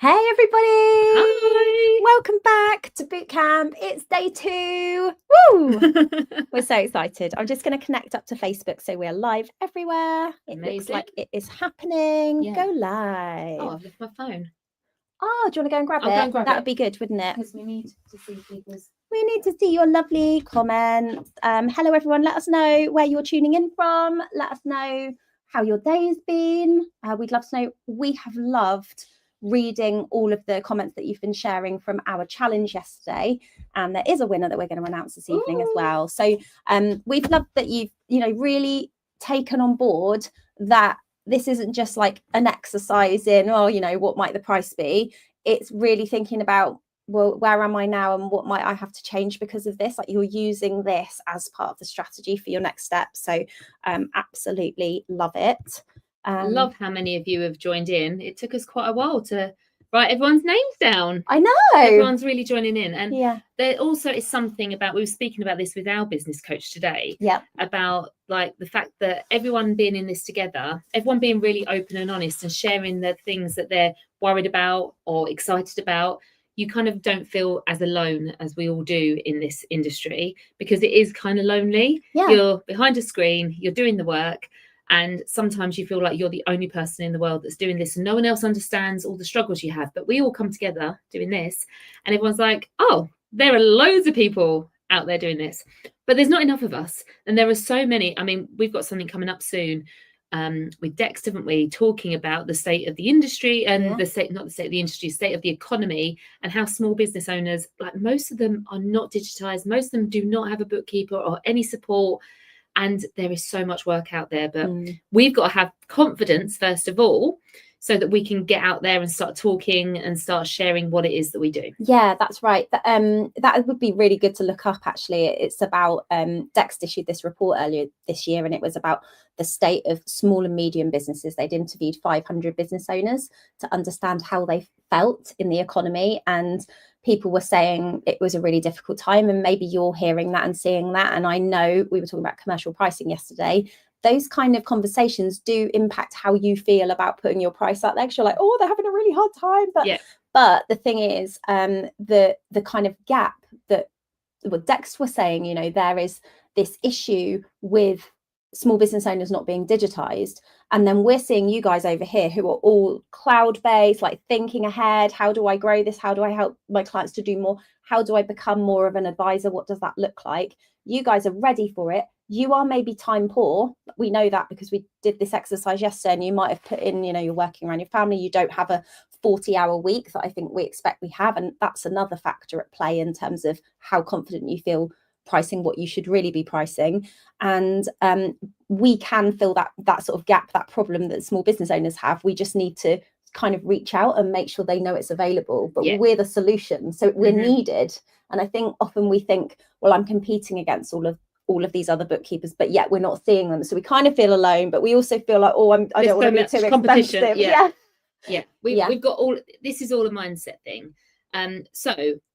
Hey everybody! Hi! Welcome back to Bootcamp. It's day 2. Woo! We're so excited. I'm just going to connect up to Facebook so we're live everywhere. It looks like it is happening. Yeah. Go live. Oh, I've left my phone. Oh, do you want to go and grab I'll it? go and grab That it. would be good, wouldn't it? Because we need to see people's... We need to see your lovely comments. Hello everyone. Let us know where you're tuning in from. Let us know how your day's been. We'd love to know. We have loved reading all of the comments that you've been sharing from our challenge yesterday, and there is a winner that we're going to announce this evening as well. So we've loved that you've really taken on board that this isn't just like an exercise in what might the price be. It's really thinking about, well, where am I now and what might I have to change because of this? Like, you're using this as part of the strategy for your next step. So absolutely love it. Love how many of you have joined in. It took us quite a while to write everyone's names down. I know. Everyone's really joining in. And yeah, there also is something about, we were speaking about this with our business coach today, about like the fact that everyone being in this together, everyone being really open and honest and sharing the things that they're worried about or excited about. You kind of don't feel as alone as we all do in this industry, because it is kind of lonely. You're behind a screen, you're doing the work, and sometimes you feel like you're the only person in the world that's doing this and no one else understands all the struggles you have. But we all come together doing this and everyone's like, oh, there are loads of people out there doing this, but there's not enough of us. And there are so many. I mean, we've got something coming up soon with Dex, haven't we, talking about the state of the industry and the state of the economy, and how small business owners, like most of them, are not digitized. Most of them do not have a bookkeeper or any support. And there is so much work out there, but we've got to have confidence, first of all, so that we can get out there and start talking and start sharing what it is that we do. Yeah, that's right. That would be really good to look up, actually. It's about, Dex issued this report earlier this year, and it was about the state of small and medium businesses. They'd interviewed 500 business owners to understand how they felt in the economy, and people were saying it was a really difficult time. And maybe you're hearing that and seeing that. And I know we were talking about commercial pricing yesterday. Those kind of conversations do impact how you feel about putting your price out there, because you're like, oh, they're having a really hard time. But the thing is, the kind of gap that what Dex was saying, there is this issue with small business owners not being digitized. And then we're seeing you guys over here who are all cloud-based, like thinking ahead. How do I grow this? How do I help my clients to do more? How do I become more of an advisor? What does that look like? You guys are ready for it. You are maybe time poor. We know that because we did this exercise yesterday, and you might have put in, you're working around your family. You don't have a 40-hour week that I think we expect we have. And that's another factor at play in terms of how confident you feel pricing what you should really be pricing. And we can fill that sort of gap, that problem that small business owners have. We just need to kind of reach out and make sure they know it's available. But we're the solution, so we're needed. And I think often we think, well, I'm competing against all of these other bookkeepers, but yet we're not seeing them. So we kind of feel alone, but we also feel like, I don't want to be too expensive. We've got all, this is all a mindset thing. So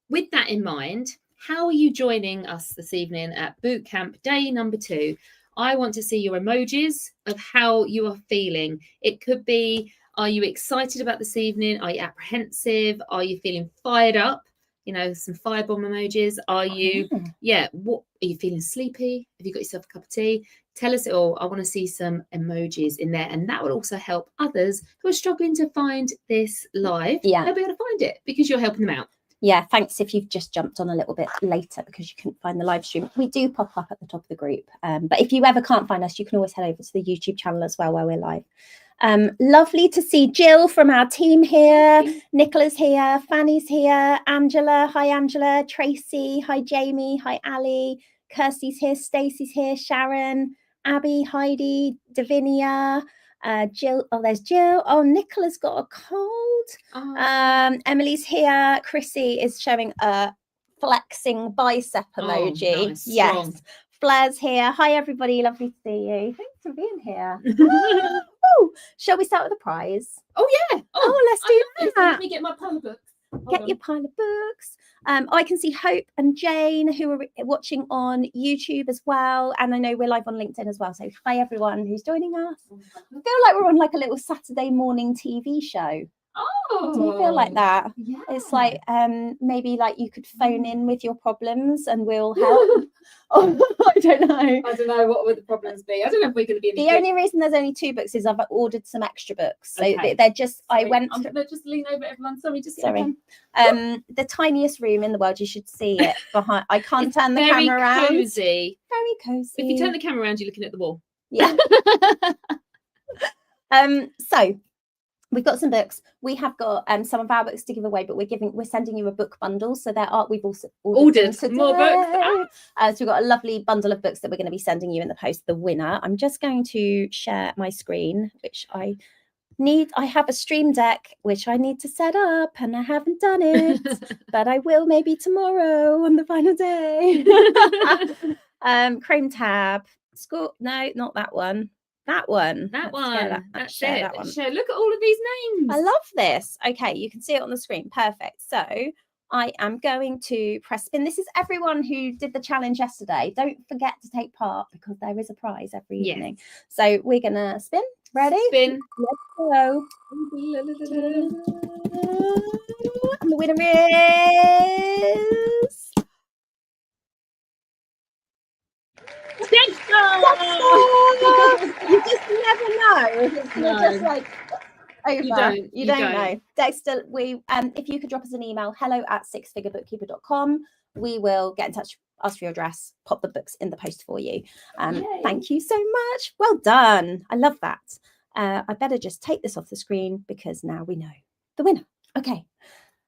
with that in mind, how are you joining us this evening at Bootcamp day number 2? I want to see your emojis of how you are feeling. It could be, are you excited about this evening? Are you apprehensive? Are you feeling fired up? Some firebomb emojis. Are you, what are you feeling sleepy? Have you got yourself a cup of tea? Tell us it all. I want to see some emojis in there. And that will also help others who are struggling to find this live. They'll be able to find it because you're helping them out. Yeah, thanks if you've just jumped on a little bit later because you couldn't find the live stream. We do pop up at the top of the group. But if you ever can't find us, you can always head over to the YouTube channel as well, where we're live. Lovely to see Jill from our team here. Nicola's here. Fanny's here. Angela. Hi, Angela. Tracy. Hi, Jamie. Hi, Ali. Kirsty's here. Stacey's here. Sharon. Abby. Heidi. Davinia. Jill. Oh, there's Jill. Oh, Nicola's got a cold. Emily's here. Chrissy is showing a flexing bicep emoji. Nice, yes. strong. Flair's here. Hi, everybody. Lovely to see you. Thanks for being here. Shall we start with the prize? Oh, yeah. Let's do that. Let me get my pile of books. Get your pile of books. I can see Hope and Jane, who are watching on YouTube as well. And I know we're live on LinkedIn as well. So hi, everyone who's joining us. I feel like we're on like a little Saturday morning TV show. Oh, Oh, do you feel like that? Yeah. It's like maybe like you could phone in with your problems and we'll help. I don't know. I don't know what would the problems be. I don't know if we're going to be any The only reason there's only 2 books is I've ordered some extra books, so they're just. Sorry, I went. I'm gonna just lean over everyone. Sorry, just sorry. The tiniest room in the world. You should see it behind. I can't turn the camera around. Cozy. Very cozy. If you turn the camera around, you're looking at the wall. Yeah. So we've got some books. We have got some of our books to give away, but we're sending you a book bundle. So we've also ordered more books. So we've got a lovely bundle of books that we're going to be sending you in the post. The winner. I'm just going to share my screen, which I have a Stream Deck which I need to set up, and I haven't done it, but I will maybe tomorrow on the final day. Chrome tab. No, not that one. That one. That's it. That one. Look at all of these names. I love this. Okay, you can see it on the screen. Perfect. So I am going to press spin. This is everyone who did the challenge yesterday. Don't forget to take part because there is a prize every evening. So we're gonna spin. Ready? Spin. Let's go. And the winner is Dexter! You just never know. You're just like over. You don't know. Dexter, if you could drop us an email, hello@sixfigurebookkeeper.com. We will get in touch, ask for your address, pop the books in the post for you. Thank you so much. Well done. I love that. I better just take this off the screen because now we know the winner. Okay.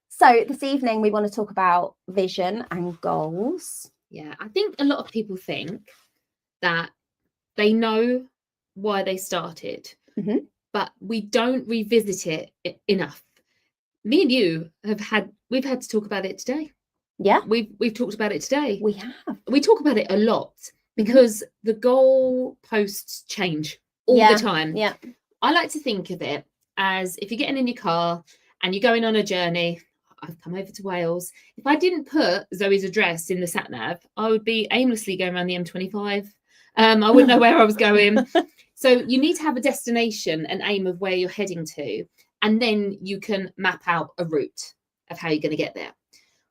So this evening we want to talk about vision and goals. Yeah, I think a lot of people think that they know why they started, but we don't revisit it enough. Me and you we've had to talk about it today. Yeah, we've talked about it today. We have. We talk about it a lot because the goal posts change all the time. Yeah, I like to think of it as if you're getting in your car and you're going on a journey. I've come over to Wales. If I didn't put Zoe's address in the sat nav, I would be aimlessly going around the M25. I wouldn't know where I was going. So you need to have a destination, an aim of where you're heading to, and then you can map out a route of how you're going to get there.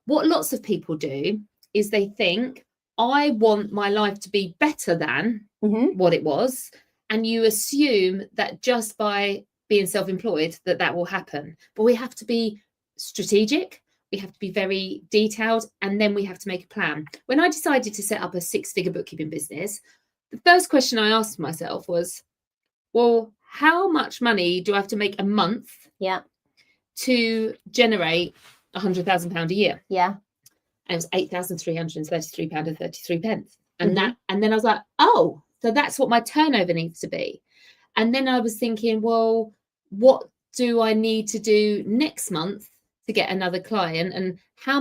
What lots of people do is they think, I want my life to be better than what it was. And you assume that just by being self-employed that will happen. But we have to be strategic. We have to be very detailed, and then we have to make a plan. When I decided to set up a 6-figure bookkeeping business, the first question I asked myself was, well, how much money do I have to make a month to generate £100,000 a year? Yeah. And it was £8,333.33. And then I was like, oh, so that's what my turnover needs to be. And then I was thinking, well, what do I need to do next month to get another client, and how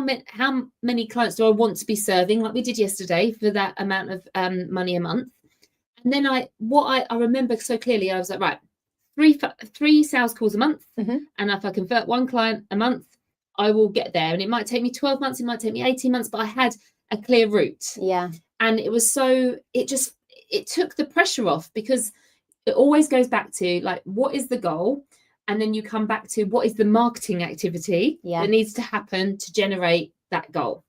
many clients do I want to be serving, like we did yesterday, for that amount of money a month? And then I remember so clearly, I was like, right, three sales calls a month, and if I convert one client a month, I will get there. And it might take me 12 months, it might take me 18 months, but I had a clear route. Yeah. And it was it took the pressure off, because it always goes back to, like, what is the goal? And then you come back to what is the marketing activity that needs to happen to generate that goal.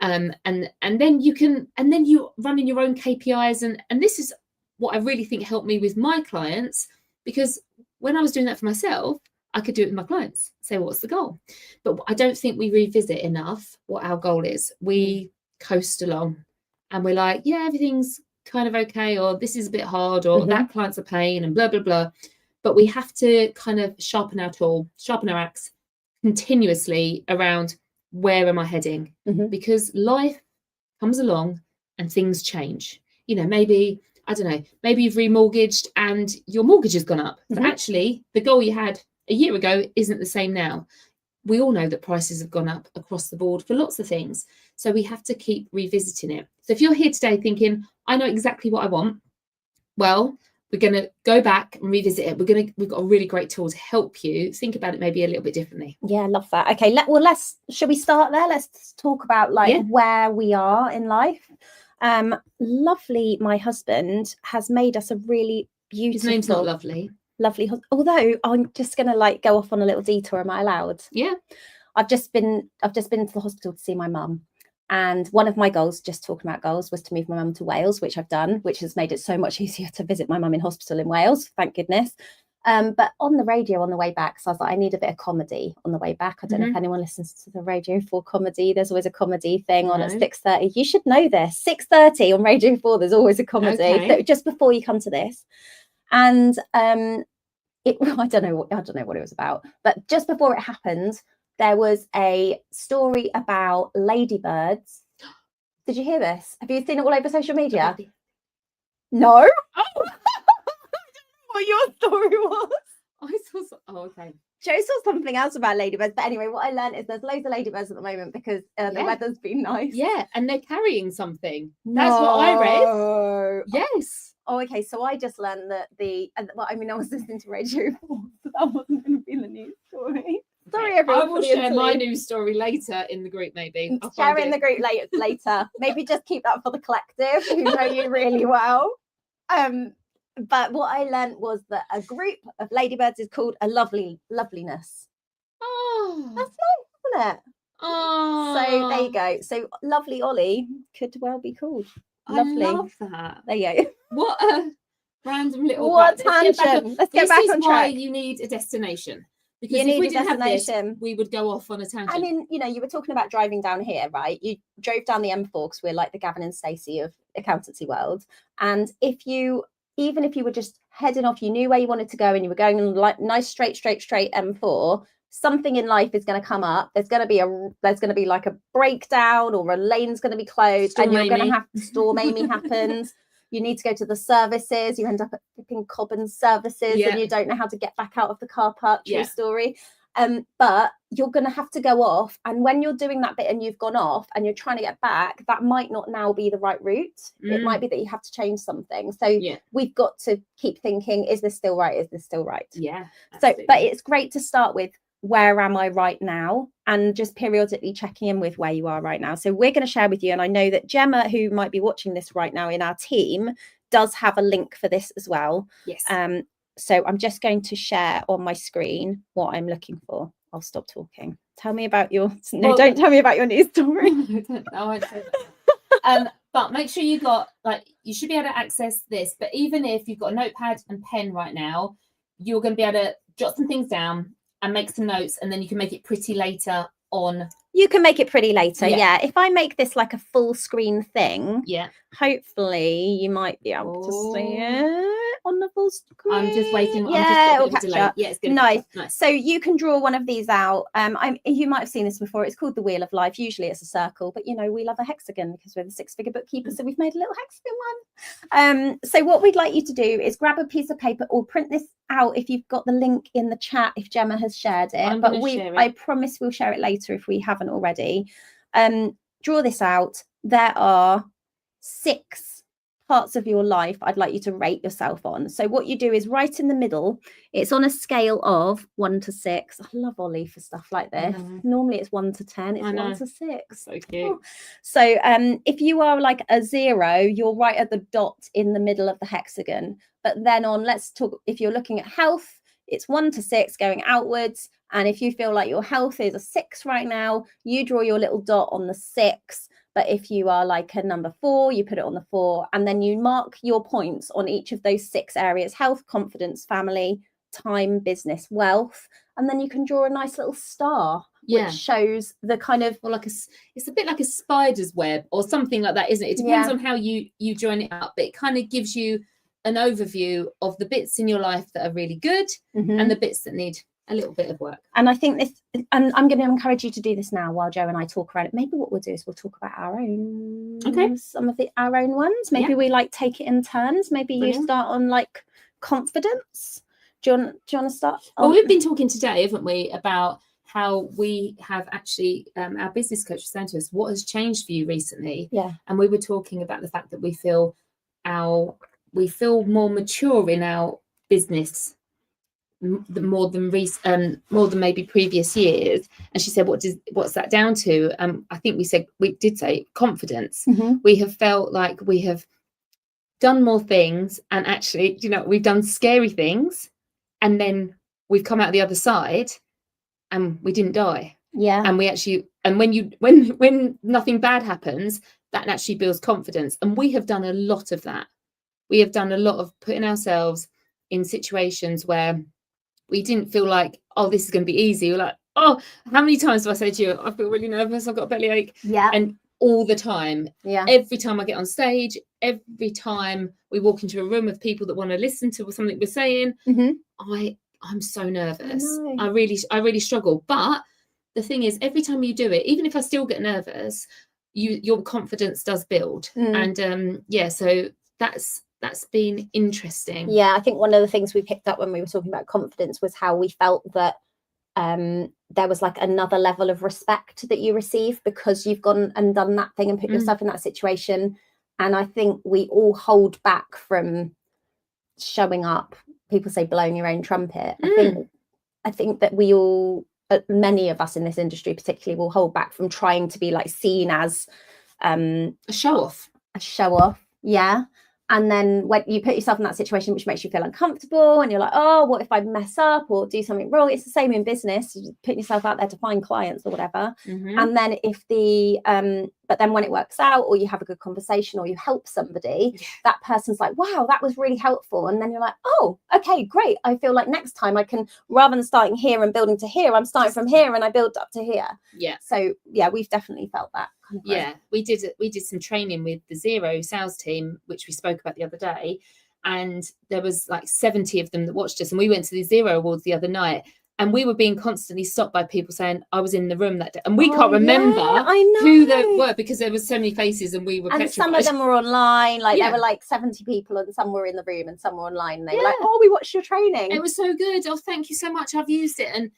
And then you run in your own KPIs. And this is what I really think helped me with my clients, because when I was doing that for myself, I could do it with my clients, say, what's the goal? But I don't think we revisit enough what our goal is. We coast along and we're like, yeah, everything's kind of okay, or this is a bit hard, or that client's a pain, and blah, blah, blah. But we have to kind of sharpen our axe continuously around, where am I heading? Because life comes along and things change. You know, maybe, I don't know, maybe you've remortgaged and your mortgage has gone up. But actually, the goal you had a year ago isn't the same now. We all know that prices have gone up across the board for lots of things. So we have to keep revisiting it. So if you're here today thinking, I know exactly what I want, well, we're going to go back and revisit it. We've got a really great tool to help you think about it maybe a little bit differently. Yeah, I love that. Okay, should we start there? Let's talk about where we are in life. Lovely, my husband has made us a really beautiful. His name's not Lovely. lovely. Although I'm just going to like go off on a little detour. Am I allowed? Yeah. I've just been to the hospital to see my mum. And one of my goals, just talking about goals, was to move my mum to Wales, which I've done, which has made it so much easier to visit my mum in hospital in Wales, thank goodness. But on the radio on the way back, so I was like, I need a bit of comedy on the way back. I don't know if anyone listens to the Radio 4 comedy. There's always a comedy thing on at 6:30. You should know this. 6:30 on Radio 4, there's always a comedy. So just before you come to this. And I don't know what it was about, but just before it happened, there was a story about ladybirds. Did you hear this? Have you seen it all over social media? No. Oh. I don't know what your story was. I saw. Okay. Joe saw something else about ladybirds, but anyway, what I learned is there's loads of ladybirds at the moment because the weather's been nice. Yeah, and they're carrying something. That's what I read. Yes. Oh, okay. So I just learned that I was listening to Radio 4, so that wasn't going to be the news story. Sorry, everyone. I will share my news story later in the group, maybe. Share in the group later. Maybe just keep that for the collective who know you really well. But what I learned was that a group of ladybirds is called a loveliness. Oh, that's nice, isn't it? Oh, so there you go. So lovely Ollie could well be called lovely. I love that. There you go. What a random little. What tangent. Let's get back on track. This is why you need a destination. Because if we didn't have this, we would go off on a tangent. I mean, you were talking about driving down here, right? You drove down the M4 because we're like the Gavin and Stacey of accountancy world. And even if you were just heading off, you knew where you wanted to go and you were going in like nice straight M4, something in life is going to come up. There's going to be like a breakdown, or a lane's going to be closed, and you're going to have Storm Amy happens. You need to go to the services. You end up at flipping Cobham's services, and you don't know how to get back out of the car park. True story. But you're going to have to go off. And when you're doing that bit and you've gone off and you're trying to get back, that might not now be the right route. It might be that you have to change something. So we've got to keep thinking, is this still right? Is this still right? Yeah. Absolutely. So, but it's great to start with, where am I right now? And just periodically checking in with where you are right now. So we're going to share with you, and I know that Gemma, who might be watching this right now in our team, does have a link for this as well. Yes. So I'm just going to share on my screen what I'm looking for. I'll stop talking. Tell me about your... No, don't tell me about your news story. I won't say that. But make sure you should be able to access this. But even if you've got a notepad and pen right now, you're going to be able to jot some things down and make some notes, and then you can make it pretty later on. You can make it pretty later, yeah. If I make this like a full screen thing, hopefully you might be able to see it on the full screen. I'm just waiting. It'll catch up. Yeah, it's good. Nice. So you can draw one of these out. You might have seen this before. It's called the Wheel of Life. Usually it's a circle, but we love a hexagon because we're the six-figure bookkeepers, so we've made a little hexagon one. So what we'd like you to do is grab a piece of paper or print this out if you've got the link in the chat, if Gemma has shared it. I promise we'll share it later if we haven't already. Draw this out. There are 6 parts of your life I'd like you to rate yourself on. So what you do is right in the middle, it's on a scale of 1 to 6. I love Ollie for stuff like this. Normally it's 1 to 10, it's 1 to 6. So cute. So if you are like a 0, you're right at the dot in the middle of the hexagon. But then let's talk, if you're looking at health, it's 1 to 6 going outwards. And if you feel like your health is a 6 right now, you draw your little dot on the 6. But if you are like a number 4, you put it on the 4, and then you mark your points on each of those 6 areas: health, confidence, family, time, business, wealth. And then you can draw a nice little star, which shows the kind of, it's a bit like a spider's web or something like that, isn't it? It depends on how you join it up, but it kind of gives you an overview of the bits in your life that are really good and the bits that need a little bit of work. And I think this, and I'm going to encourage you to do this now while Joe and I talk around it. Maybe what we'll do is we'll talk about our own, some of our own ones. Maybe we take it in turns. Maybe you start on confidence. Do you want to start? Well, we've been talking today, haven't we, about how we have actually, our business coach was saying to us, what has changed for you recently? Yeah. And we were talking about the fact that we feel more mature in our business more than maybe previous years. And she said, what's that down to? I think we did say confidence. We have felt like we have done more things, and actually, we've done scary things and then we've come out the other side and we didn't die. Yeah. And we actually, and when nothing bad happens, that actually builds confidence. And we have done a lot of that. We have done a lot of putting ourselves in situations where we didn't feel like, oh, this is going to be easy. We're like, oh, how many times do I say to you, I feel really nervous, I've got a bellyache? Yeah. And all the time. Yeah. Every time I get on stage, every time we walk into a room with people that want to listen to something we're saying, I'm so nervous. I really struggle. But the thing is, every time you do it, even if I still get nervous, your confidence does build. And so that's been interesting. Yeah, I think one of the things we picked up when we were talking about confidence was how we felt that there was like another level of respect that you receive because you've gone and done that thing and put yourself in that situation. And I think we all hold back from showing up. People say blowing your own trumpet. I think that we all, many of us in this industry particularly, will hold back from trying to be like seen as a show off. Yeah. And then when you put yourself in that situation, which makes you feel uncomfortable, and you're like, oh, what if I mess up or do something wrong? It's the same in business, putting yourself out there to find clients or whatever. And then but then when it works out, or you have a good conversation, or you help somebody, that person's like, wow, that was really helpful. And then you're like, oh, okay, great. I feel like next time I can, rather than starting here and building to here, I'm starting from here and I build up to here. Yeah. So yeah, we've definitely felt that. Yeah, we did some training with the Xero sales team, which we spoke about the other day, and there was like 70 of them that watched us, and we went to the Xero Awards the other night, and we were being constantly stopped by people saying, I was in the room that day, and we can't remember who they were because there were so many faces, and we were and petrified. Some of them were online, like there were like 70 people, and some were in the room and some were online, and they were like, oh, we watched your training, it was so good, oh, thank you so much, I've used it. And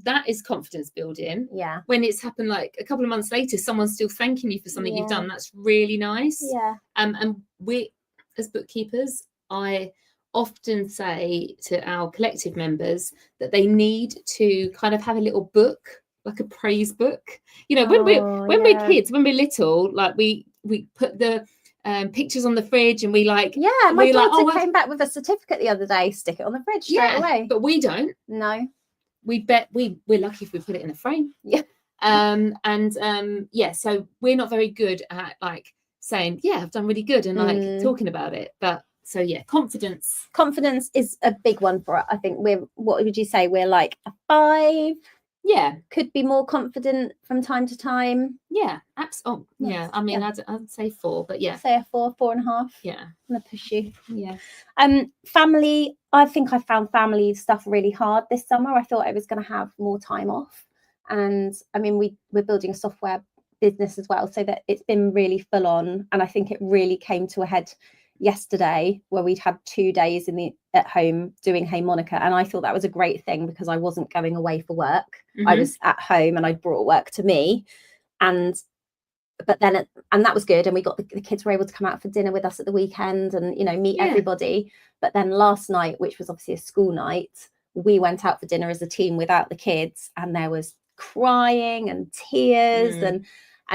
that is confidence building. Yeah. When it's happened like a couple of months later, someone's still thanking you for something you've done. That's really nice. Yeah. And we, as bookkeepers, I often say to our collective members that they need to kind of have a little book, like a praise book. You know, when we're kids, when we're little, like we put the pictures on the fridge, and we like, my daughter came back with a certificate the other day, stick it on the fridge straight away. But we don't. No. We bet we're lucky if we put it in a frame. Yeah. So we're not very good at like saying, I've done really good, and like talking about it. But so yeah, confidence is a big one for us. I think what would you say, we're like a 5? Yeah, could be more confident from time to time. Yeah, absolutely. Oh, yeah, I mean, I'd say 4, but yeah, say a 4.5. Yeah, I'm gonna push you. Yeah. Family. I think I found family stuff really hard this summer. I thought I was going to have more time off, and I mean, we're building a software business as well, so that it's been really full on. And I think it really came to a head yesterday, where we'd had 2 days at home doing Hey Monica, and I thought that was a great thing because I wasn't going away for work. I was at home and I brought work to me, and that was good, and we got the kids were able to come out for dinner with us at the weekend and meet everybody. But then last night, which was obviously a school night, we went out for dinner as a team without the kids, and there was crying and tears, and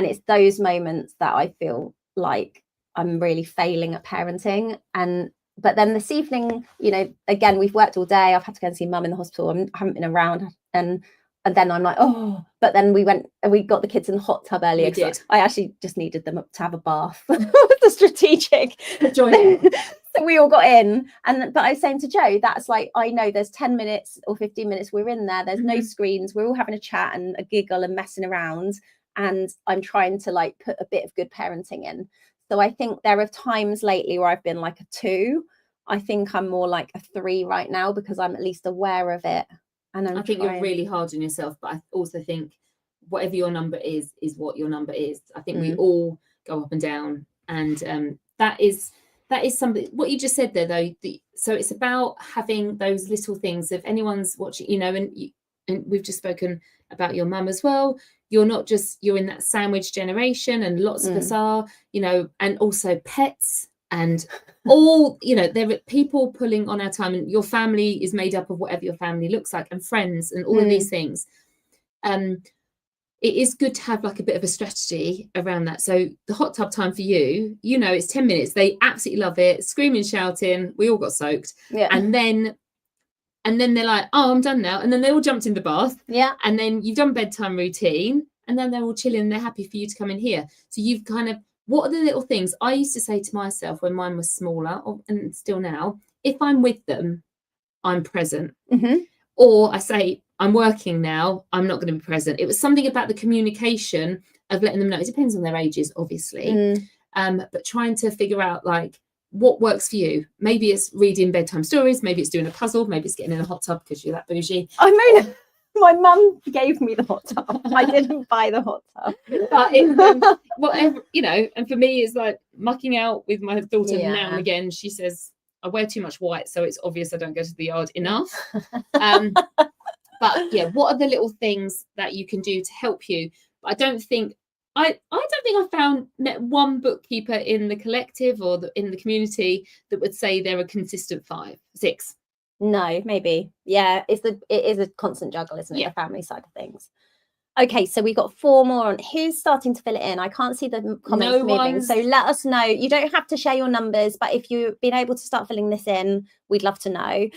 it's those moments that I feel like I'm really failing at parenting. But then this evening, again, we've worked all day. I've had to go and see mum in the hospital. I haven't been around, and then I'm like, oh. But then we got the kids in the hot tub earlier. I actually just needed them to have a bath. The strategic. So we all got in, but I was saying to Joe, that's like, I know there's 10 minutes or 15 minutes we're in there. There's no screens. We're all having a chat and a giggle and messing around. And I'm trying to like put a bit of good parenting in. So I think there are times lately where I've been like a 2. I think I'm more like a 3 right now because I'm at least aware of it. And I think you're really hard on yourself, but I also think whatever your number is what your number is. I think we all go up and down, and that is something. What you just said there, though. So it's about having those little things. If anyone's watching, and we've just spoken about your mum as well. You're in that sandwich generation, and lots of us are, and also pets. And all, there are people pulling on our time, and your family is made up of whatever your family looks like, and friends, and all of these things. It is good to have like a bit of a strategy around that. So the hot tub time for you, it's 10 minutes. They absolutely love it. Screaming, shouting. We all got soaked. Yeah. And then and then they're like, oh, I'm done now, and then they all jumped in the bath, and then you've done bedtime routine, and then they're all chilling and they're happy for you to come in here. So you've kind of, what are the little things I used to say to myself when mine was smaller, and still now, if I'm with them, I'm present. Or I say, I'm working now, I'm not going to be present. It was something about the communication of letting them know. It depends on their ages, obviously. But trying to figure out like what works for you. Maybe it's reading bedtime stories, maybe it's doing a puzzle, maybe it's getting in a hot tub because you're that bougie. I mean, my mum gave me the hot tub. I didn't buy the hot tub. But whatever, you know, and for me, it's like mucking out with my daughter now and again. She says, I wear too much white, so it's obvious I don't go to the yard enough. But yeah, what are the little things that you can do to help you? I don't think I met one bookkeeper in the collective or in the community that would say they're a consistent 5, 6. No, maybe. Yeah, it is a constant juggle, isn't it? The family side of things. Okay, so we got 4 more on. Who's starting to fill it in? I can't see the comments moving. So let us know. You don't have to share your numbers, but if you've been able to start filling this in, we'd love to know.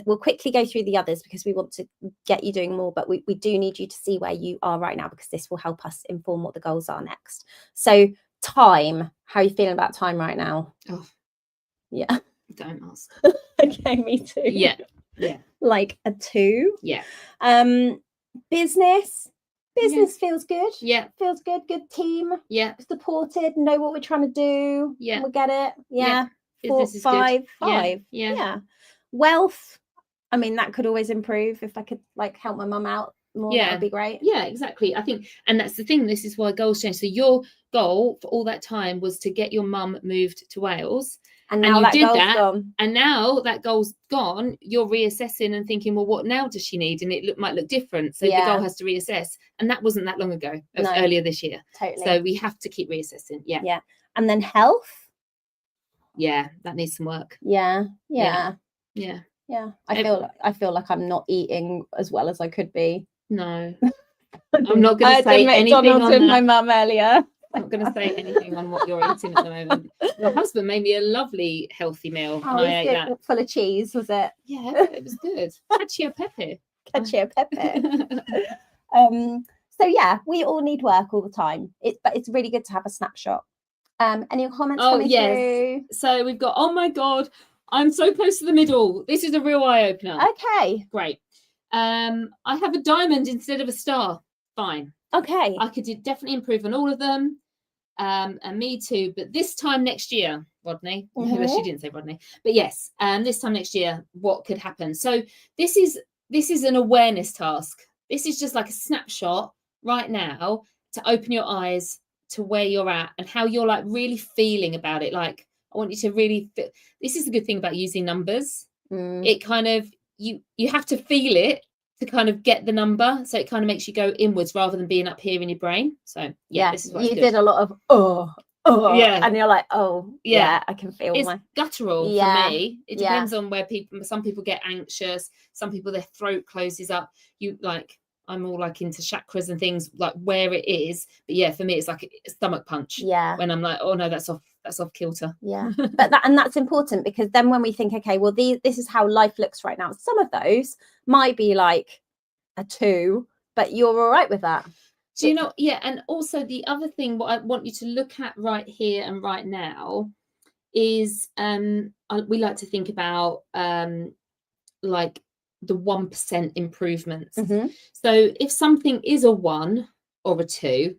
We'll quickly go through the others because we want to get you doing more, but we do need you to see where you are right now because this will help us inform what the goals are next. So time, how are you feeling about time right now? Oh, yeah. Don't ask. Okay, me too. Yeah. Like a 2. Yeah. Business feels good. Feels good. Good team. Supported. Know what we're trying to do. We'll get it. 4, 5. Yeah. Wealth. I mean, that could always improve if I could like help my mum out more. That would be great. Yeah, exactly. I think, and that's the thing. This is why goals change. So your goal for all that time was to get your mum moved to Wales. And now that goal's gone. And now that goal's gone, you're reassessing and thinking, well, what now does she need? And it might look different. So the goal has to reassess. And that wasn't that long ago. It was earlier this year. Totally. So we have to keep reassessing. Yeah. And then health. Yeah, that needs some work. Yeah. I feel like I'm not eating as well as I could be. No. I'm not going to say anything on with my mum earlier. I'm not going to say anything on what you're eating at the moment. Your husband made me a lovely healthy meal. Oh, and I ate that. Full of cheese, was it? Yeah, it was good. Cacio pepe. So yeah, we all need work all the time. But it's really good to have a snapshot. Any comments coming through? So we've got, oh my God, I'm so close to the middle. This is a real eye-opener. Okay. Great. I have a diamond instead of a star. Fine. Okay. I could definitely improve on all of them. And me too. But this time next year, Rodney, she didn't say Rodney, but yes, this time next year, what could happen? So this is an awareness task. This is just like a snapshot right now to open your eyes to where you're at and how you're like really feeling about it. Like, I want you to really feel. This is a good thing about using numbers. It kind of, you have to feel it to kind of get the number, so it kind of makes you go inwards rather than being up here in your brain. So this is what you did a lot of and you're like, I can feel it's guttural for me. It depends on where some people get anxious, some people their throat closes up. I'm all like into chakras and things, like where it is, but for me it's like a stomach punch when I'm like, oh no, that's off kilter. But that's important, because then when we think, okay, well, this is how life looks right now, some of those might be like a 2, but you're all right with that. Do you know? And also the other thing, what I want you to look at right here and right now is we like to think about like the 1% improvements. So if something is a 1 or a 2,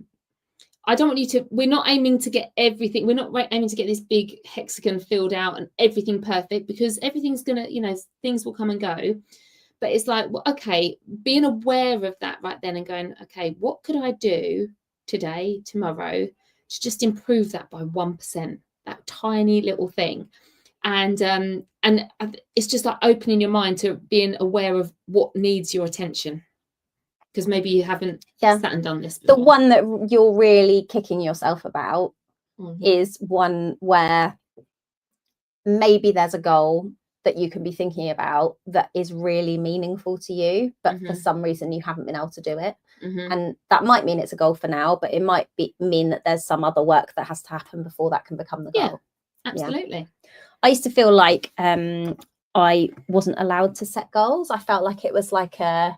I don't want you to, we're not aiming to get everything, we're not aiming to get this big hexagon filled out and everything perfect, because everything's gonna, things will come and go. But it's like, well, okay, being aware of that right then and going, okay, what could I do today, tomorrow, to just improve that by 1%, that tiny little thing. And it's just like opening your mind to being aware of what needs your attention, because maybe you haven't sat and done this before. The one that you're really kicking yourself about is one where maybe there's a goal that you can be thinking about that is really meaningful to you, but for some reason you haven't been able to do it. And that might mean it's a goal for now, but it might mean that there's some other work that has to happen before that can become the goal. Absolutely. I used to feel like I wasn't allowed to set goals. I felt like it was like a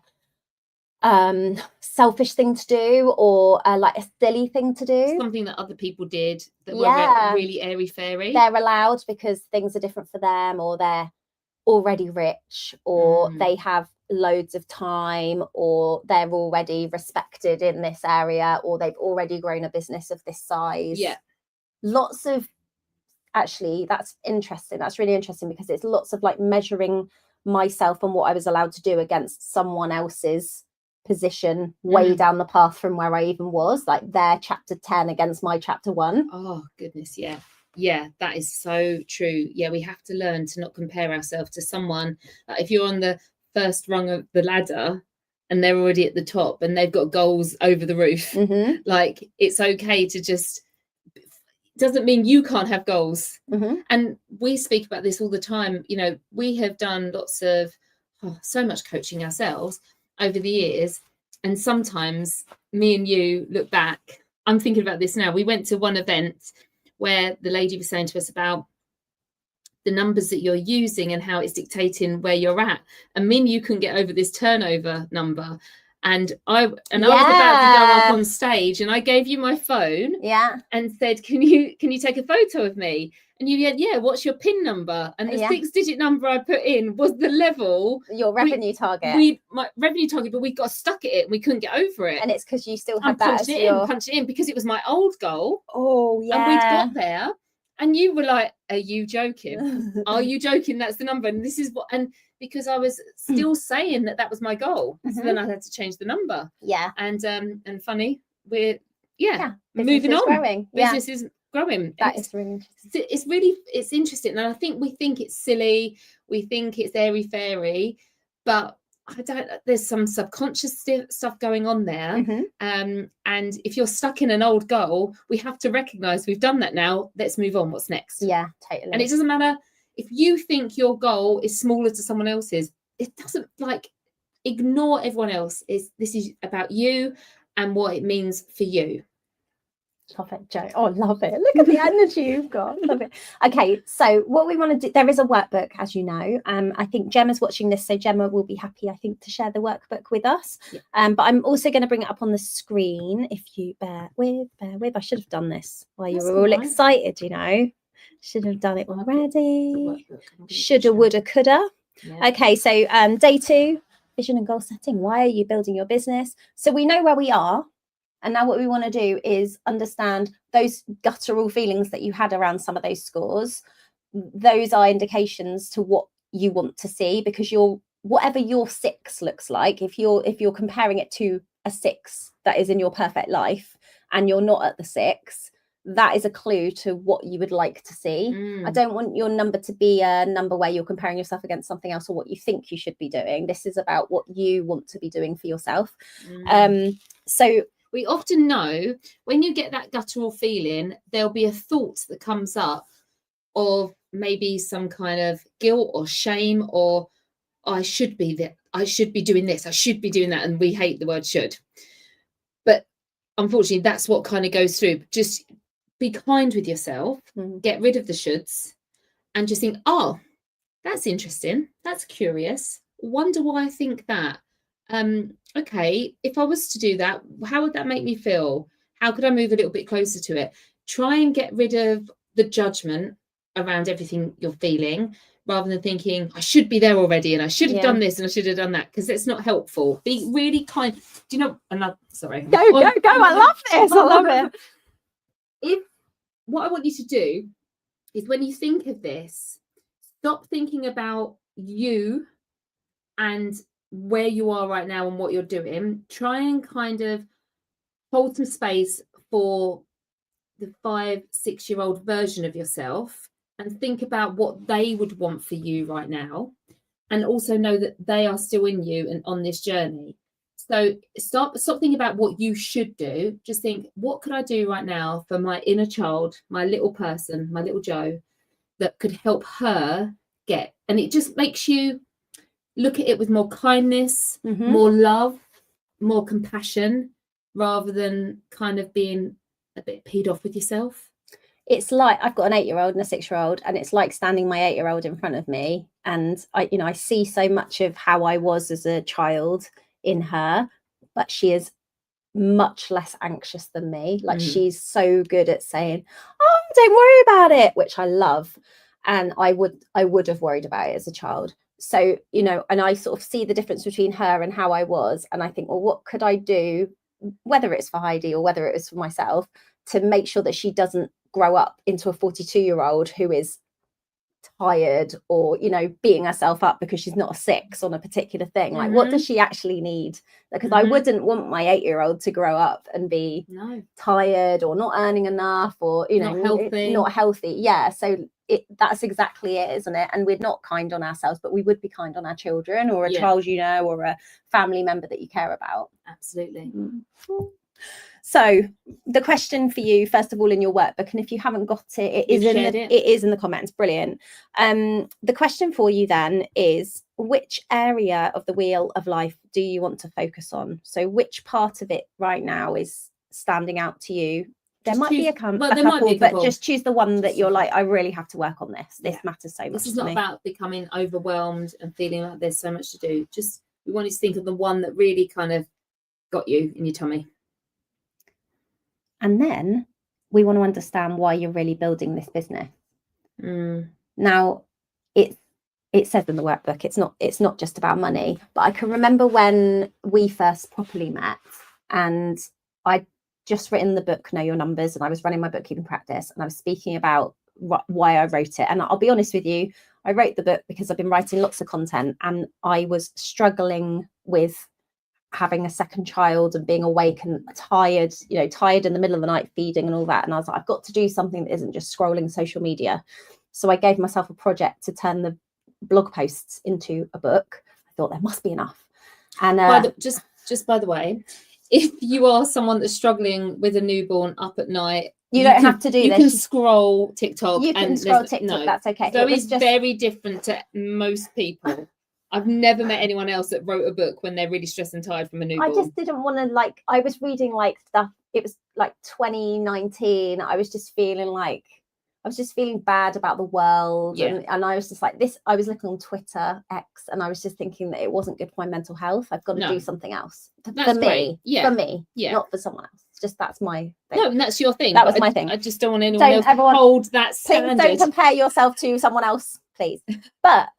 selfish thing to do, or like a silly thing to do, something that other people did that were really airy fairy. They're allowed because things are different for them, or they're already rich, or they have loads of time, or they're already respected in this area, or they've already grown a business of this size. Lots of, actually, that's interesting. That's really interesting, because it's lots of like measuring myself and what I was allowed to do against someone else's position way down the path from where I even was, like their chapter 10 against my chapter 1. Oh goodness, yeah, that is so true. Yeah, we have to learn to not compare ourselves to someone. If you're on the first rung of the ladder and they're already at the top and they've got goals over the roof, like it's okay to just, doesn't mean you can't have goals. And we speak about this all the time. You know, we have done lots of so much coaching ourselves over the years, and sometimes me and you look back. I'm thinking about this now. We went to one event where the lady was saying to us about the numbers that you're using and how it's dictating where you're at. And me and you couldn't get over this turnover number. And I was about to go up on stage, and I gave you my phone and said, can you take a photo of me? And you said, yeah, what's your PIN number? And the 6-digit number I put in was the level, your revenue target. My revenue target, but we got stuck at it and we couldn't get over it. And it's because you still had punched it in because it was my old goal. Oh yeah. And we'd got there, and you were like, are you joking? Are you joking? That's the number. And this is what, and because I was still saying that was my goal. So then I had to change the number. Yeah. And funny, we're moving on. Growing. Business is growing. That is really interesting. It's interesting. And I think we think it's silly, we think it's airy fairy, but there's some subconscious stuff going on there. And if you're stuck in an old goal, we have to recognize we've done that now. Let's move on. What's next? Yeah, totally. And it doesn't matter if you think your goal is smaller to someone else's. It doesn't, like, ignore everyone else. This is about you and what it means for you. Love it, Jo. Oh, love it. Look at the energy you've got. Love it. Okay, so what we want to do, there is a workbook, as you know. I think Gemma's watching this, so Gemma will be happy, I think, to share the workbook with us. But I'm also going to bring it up on the screen, if you bear with. I should have done this while you were all excited, you know. Should have done it already. Shoulda, woulda, coulda. Okay, so day 2, vision and goal setting. Why are you building your business? So we know where we are. And now what we want to do is understand those guttural feelings that you had around some of those scores. Those are indications to what you want to see, because whatever your 6 looks like, if you're comparing it to a 6 that is in your perfect life and you're not at the 6, that is a clue to what you would like to see. I don't want your number to be a number where you're comparing yourself against something else or what you think you should be doing. This is about what you want to be doing for yourself. So we often know when you get that guttural feeling, there'll be a thought that comes up of maybe some kind of guilt or shame, or I should be doing this, I should be doing that. And we hate the word should. But unfortunately, that's what kind of goes through. Just be kind with yourself, get rid of the shoulds, and just think, oh, that's interesting. That's curious. Wonder why I think that. Okay, if I was to do that, how would that make me feel? How could I move a little bit closer to it? Try and get rid of the judgment around everything you're feeling, rather than thinking I should be there already and I should have done this and I should have done that, because it's not helpful. Be really kind. Do you know? Sorry. Go. I love this. I love it. What I want you to do is, when you think of this, stop thinking about you and where you are right now and what you're doing. Try and kind of hold some space for the 5-6-year-old version of yourself and think about what they would want for you right now, and also know that they are still in you and on this journey. So stop thinking about what you should do. Just think, what could I do right now for my inner child, my little person, my little Jo, that could help her get, and it just makes you look at it with more kindness, more love, more compassion, rather than kind of being a bit peed off with yourself. it's like I've got an 8-year-old and a 6-year-old, and it's like standing my 8-year-old in front of me, and I see so much of how I was as a child in her, but she is much less anxious than me. Like she's so good at saying, oh, don't worry about it, which I love. And I would have worried about it as a child. So, and I sort of see the difference between her and how I was. And I think, well, what could I do, whether it's for Heidi or whether it was for myself, to make sure that she doesn't grow up into a 42-year-old who is tired or beating herself up because she's not a 6 on a particular thing. Like what does she actually need? Because I wouldn't want my 8-year-old to grow up and be tired or not earning enough or not healthy. Yeah, so that's exactly it, isn't it? And we're not kind on ourselves, but we would be kind on our children or a child or a family member that you care about. Absolutely. So the question for you, first of all, in your workbook, and if you haven't got it, it is in the comments. Brilliant. The question for you then is, which area of the wheel of life do you want to focus on? So which part of it right now is standing out to you? There might be a couple, but just choose the one that you're like, I really have to work on this. This matters so much. This is not about becoming overwhelmed and feeling like there's so much to do. Just we want you to think of the one that really kind of got you in your tummy. And then we want to understand why you're really building this business. Now, it says in the workbook, it's not just about money. But I can remember when we first properly met, and I'd just written the book, Know Your Numbers, and I was running my bookkeeping practice, and I was speaking about why I wrote it. And I'll be honest with you, I wrote the book because I've been writing lots of content, and I was struggling with having a second child and being awake and tired in the middle of the night feeding and all that. And I was like, I've got to do something that isn't just scrolling social media. So I gave myself a project to turn the blog posts into a book. I thought there must be enough. And just by the way, if you are someone that's struggling with a newborn up at night, you don't have to do this. You can scroll TikTok. You can scroll TikTok. That's okay. Zoe's very different to most people. I've never met anyone else that wrote a book when they're really stressed and tired from a newborn. I just didn't want to, I was reading stuff. It was 2019. I was just feeling bad about the world. And I was just like this. I was looking on Twitter, X, and I was just thinking that it wasn't good for my mental health. I've got to do something else for me, not for someone else. It's just, that's my thing. No, and that's your thing. That was my thing. I just don't want anyone else to hold that standard. Please don't compare yourself to someone else, please. But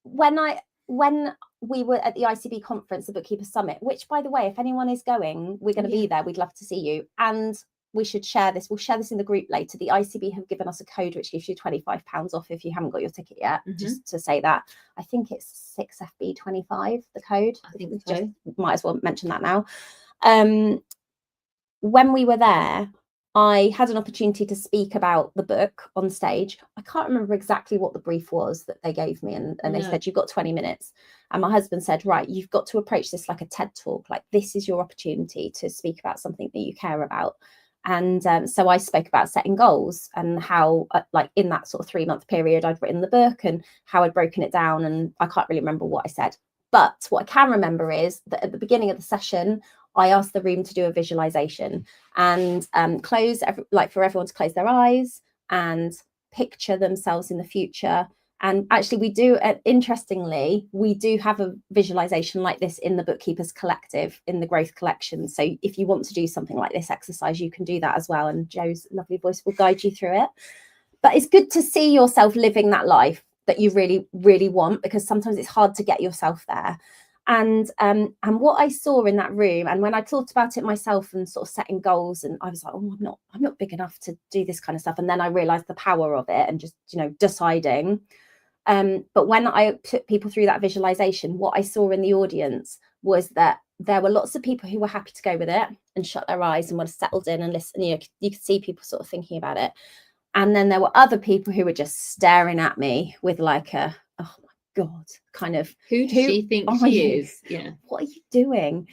when we were at the ICB conference, the Bookkeepers Summit, which, by the way, if anyone is going, we're going to be there. We'd love to see you. And we should share this. We'll share this in the group later. The ICB have given us a code which gives you £25 off if you haven't got your ticket yet. Just to say that. I think it's 6FB25, the code. I think so. Might as well mention that now. When we were there, I had an opportunity to speak about the book on stage. I can't remember exactly what the brief was that they gave me. And they said, you've got 20 minutes. And my husband said, right, you've got to approach this like a TED talk. Like, this is your opportunity to speak about something that you care about. And so I spoke about setting goals and how, in that sort of 3-month period, I'd written the book and how I'd broken it down. And I can't really remember what I said. But what I can remember is that at the beginning of the session, I asked the room to do a visualization and for everyone to close their eyes and picture themselves in the future. And actually, we do, interestingly, we do have a visualization like this in the Bookkeepers Collective, in the Growth Collection. So if you want to do something like this exercise, you can do that as well. And Joe's lovely voice will guide you through it. But it's good to see yourself living that life that you really, really want, because sometimes it's hard to get yourself there. And what I saw in that room, and when I thought about it myself and sort of setting goals, and I was like, oh, I'm not big enough to do this kind of stuff. And then I realized the power of it and just, deciding. But when I took people through that visualization, what I saw in the audience was that there were lots of people who were happy to go with it and shut their eyes and were settled in and listen. You could see people sort of thinking about it. And then there were other people who were just staring at me with like a, oh my God, kind of, who does she think she is? Yeah. What are you doing?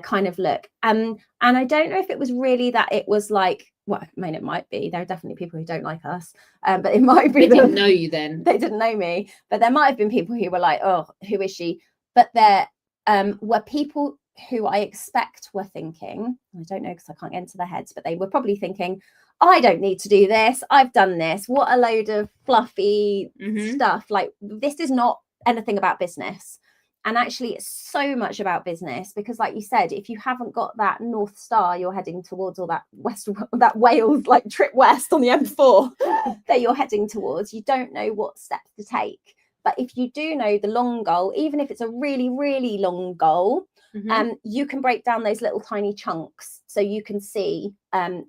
Kind of look. And I don't know if it was really that it was like, well, I mean, it might be. There are definitely people who don't like us, but it might be. They didn't know you then. They didn't know me, but there might have been people who were like, oh, who is she? But there were people who I expect were thinking, I don't know because I can't get into their heads, but they were probably thinking, I don't need to do this. I've done this. What a load of fluffy stuff. Like, this is not anything about business. And actually, it's so much about business because, like you said, if you haven't got that North Star you're heading towards, or that Wales like trip west on the M4 that you're heading towards, you don't know what steps to take. But if you do know the long goal, even if it's a really, really long goal, you can break down those little tiny chunks so you can see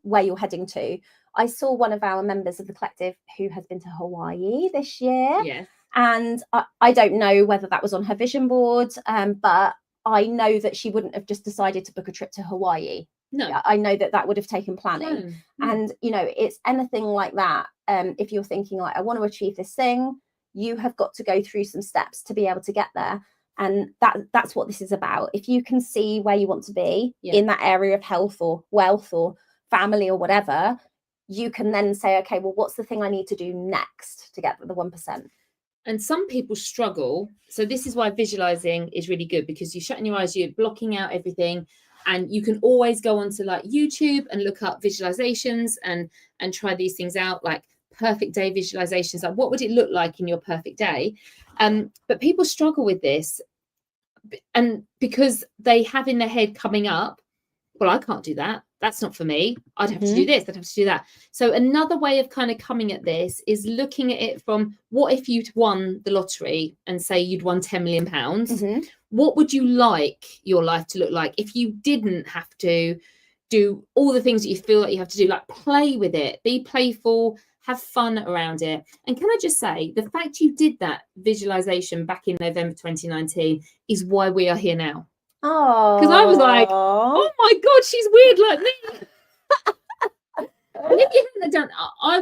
where you're heading to. I saw one of our members of the collective who has been to Hawaii this year. Yes. And I don't know whether that was on her vision board, but I know that she wouldn't have just decided to book a trip to Hawaii. No, I know that would have taken planning. And, you know, it's anything like that. If you're thinking like, I want to achieve this thing, you have got to go through some steps to be able to get there. And that's what this is about. If you can see where you want to be in that area of health or wealth or family or whatever, you can then say, okay, well, what's the thing I need to do next to get the 1%? And some people struggle. So this is why visualizing is really good, because you're shutting your eyes, you're blocking out everything, and you can always go onto like YouTube and look up visualizations and try these things out, like perfect day visualizations. Like, what would it look like in your perfect day? But people struggle with this, and because they have in their head coming up, well, I can't do that. That's not for me. I'd have to do this. I'd have to do that. So another way of kind of coming at this is looking at it from, what if you'd won the lottery and say you'd won £10 million? What would you like your life to look like if you didn't have to do all the things that you feel like you have to do? Like, play with it, be playful, have fun around it. And can I just say, the fact you did that visualization back in November 2019 is why we are here now. Oh, because I was like, oh my God, she's weird like me. And if you hadn't done, I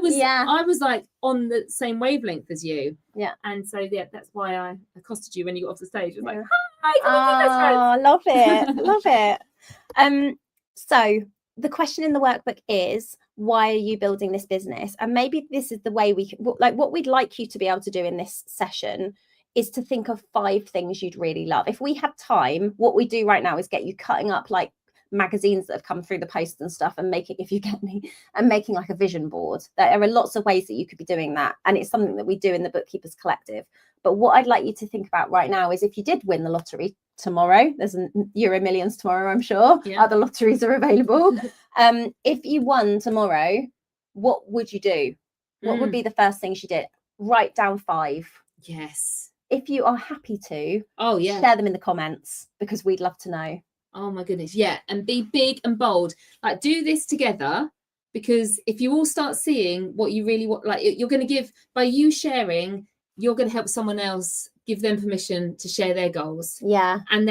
was like on the same wavelength as you. Yeah. And so that's why I accosted you when you got off the stage. I was like, hi, love it, love it. So the question in the workbook is, why are you building this business? And maybe this is the way we can, like, what we'd like you to be able to do in this session is to think of 5 things you'd really love. If we had time, what we do right now is get you cutting up like magazines that have come through the post and stuff, and making, if you get me, and making like a vision board. There are lots of ways that you could be doing that, and it's something that we do in the Bookkeepers Collective. But what I'd like you to think about right now is, if you did win the lottery tomorrow, there's an Euro Millions tomorrow, I'm sure. Other lotteries are available. If you won tomorrow, what would you do? What would be the first things you did? Write down 5. Yes. If you are happy to, share them in the comments, because we'd love to know. Oh my goodness, yeah. And be big and bold. Like, do this together, because if you all start seeing what you really want, like, you're going to give, by you sharing, you're going to help someone else, give them permission to share their goals. Yeah. And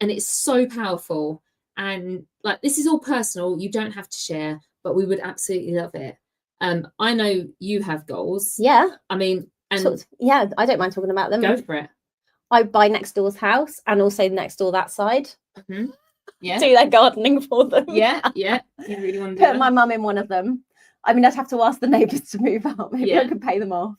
it's so powerful. And like, this is all personal. You don't have to share, but we would absolutely love it. I know you have goals. Yeah. I mean, and I don't mind talking about them. Go for it. I buy next door's house, and also next door that side. Yeah. Do their gardening for them. Yeah. You really want to do Put my mum in one of them. I mean, I'd have to ask the neighbours to move out. Maybe I could pay them off.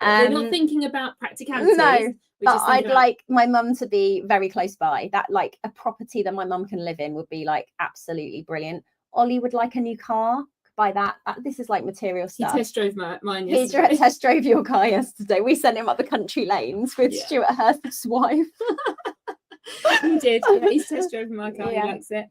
We're not thinking about practicalities. No, but I'd like my mum to be very close by. That, like, a property that my mum can live in would be like absolutely brilliant. Ollie would like a new car. Buy that. This is like material stuff. He test drove mine yesterday. He test drove your car yesterday. We sent him up the country lanes with Stuart Hurst's wife. He did. Yeah, he's test drove my car. He likes it.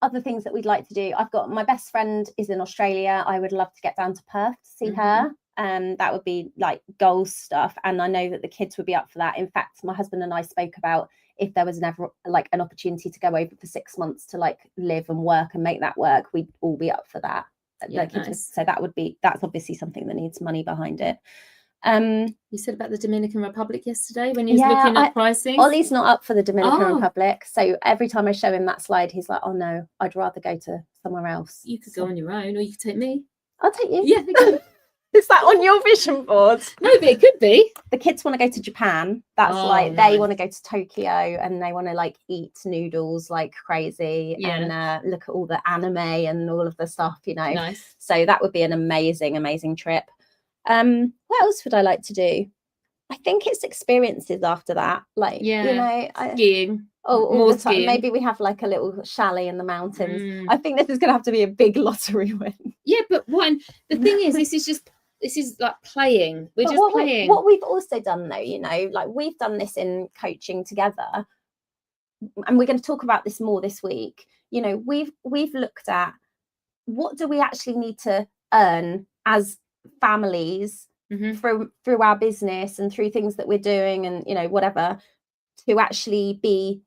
Other things that we'd like to do. I've got, my best friend is in Australia. I would love to get down to Perth to see her. That would be like goals stuff, and I know that the kids would be up for that. In fact, my husband and I spoke about, if there was never like an opportunity to go over for 6 months to like live and work and make that work, we'd all be up for that. Nice. So that's obviously something that needs money behind it. You said about the Dominican Republic yesterday when you was looking at pricing. Ollie's not up for the Dominican Republic, so every time I show him that slide, he's like, oh no, I'd rather go to somewhere else. You could go on your own, or you could take me. I'll take you. Yeah. Is that on your vision board? No, but it could be. The kids want to go to Japan. That's nice. They want to go to Tokyo, and they want to like eat noodles like crazy and look at all the anime and all of the stuff, you know. Nice. So that would be an amazing trip. What else would I like to do? I think it's experiences after that. Like, you know, skiing. all the time. Maybe we have like a little chalet in the mountains. I think this is going to have to be a big lottery win. Yeah, but the thing is, this is like playing. We're just playing. What we've also done though, you know, like we've done this in coaching together, and we're going to talk about this more this week. You know, we've looked at what do we actually need to earn as families through our business and through things that we're doing, and you know, whatever, to actually be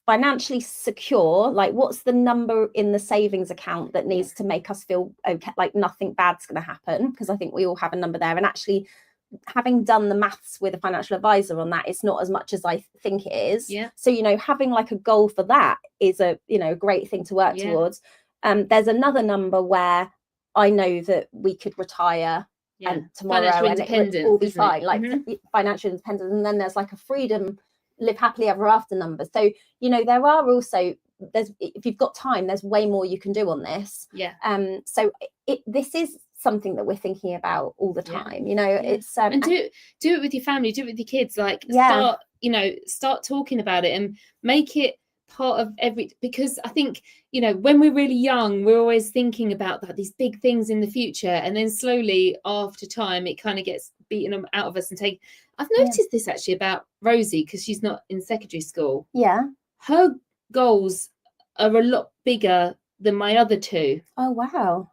financially secure. Like, what's the number in the savings account that needs to make us feel okay, like nothing bad's going to happen? Because I think we all have a number there, and actually having done the maths with a financial advisor on that, it's not as much as I think it is. So, you know, having like a goal for that is a, you know, great thing to work towards. There's another number where I know that we could retire and tomorrow and it would all be fine, like financial independence. And then there's like a freedom, live happily ever after number. So, you know, there are also, if you've got time, there's way more you can do on this. So this is something that we're thinking about all the time. You know, it's and do it with your family, do it with your kids. Like start talking about it and make it part of because I think, you know, when we're really young, we're always thinking about these big things in the future, and then slowly after time it kind of gets beaten out of us and take. I've noticed this actually about Rosie, because she's not in secondary school. Her goals are a lot bigger than my other two. Oh wow.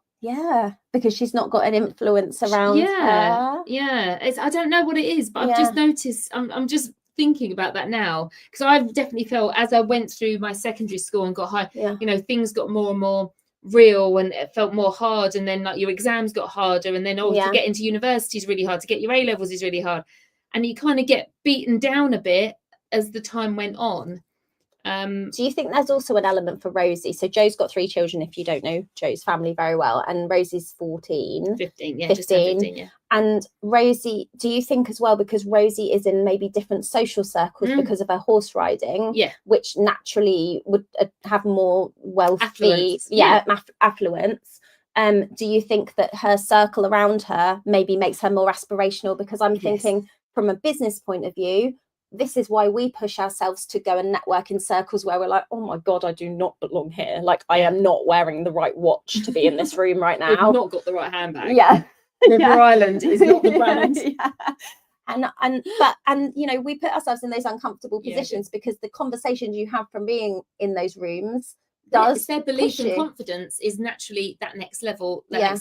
Because she's not got an influence around her. I don't know what it is, but I've just noticed. I'm just thinking about that now, because I've definitely felt as I went through my secondary school and got high, you know, things got more and more real and it felt more hard, and then like your exams got harder, and then to get into university is really hard, to get your A levels is really hard, and you kind of get beaten down a bit as the time went on. Do you think there's also an element for Rosie? So Joe's got 3 children, if you don't know Joe's family very well, and Rosie's 15. 15, just 15, And Rosie, do you think as well, because Rosie is in maybe different social circles because of her horse riding, which naturally would have more wealthy, affluence. Do you think that her circle around her maybe makes her more aspirational? Because I'm thinking from a business point of view, this is why we push ourselves to go and network in circles where we're like, oh my God, I do not belong here. Like, I am not wearing the right watch to be in this room right now. We've not got the right handbag. River Island is not the brand. And you know, we put ourselves in those uncomfortable positions because the conversations you have from being in those rooms it's their belief and confidence is naturally that next level, and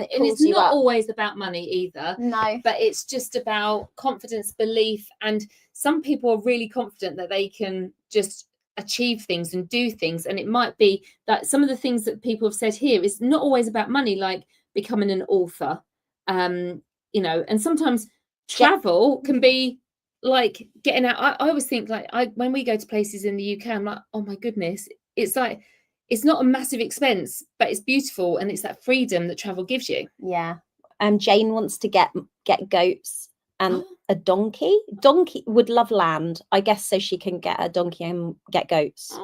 it's not always about money either. But it's just about confidence, belief, and some people are really confident that they can just achieve things and do things, and it might be that some of the things that people have said here is not always about money, like becoming an author, you know, and sometimes travel can be like getting out. I always think like when we go to places in the UK, I'm like, oh my goodness, it's like it's not a massive expense, but it's beautiful, and it's that freedom that travel gives you. Jane wants to get goats and a donkey. Donkey would love land, I guess, so she can get a donkey and get goats.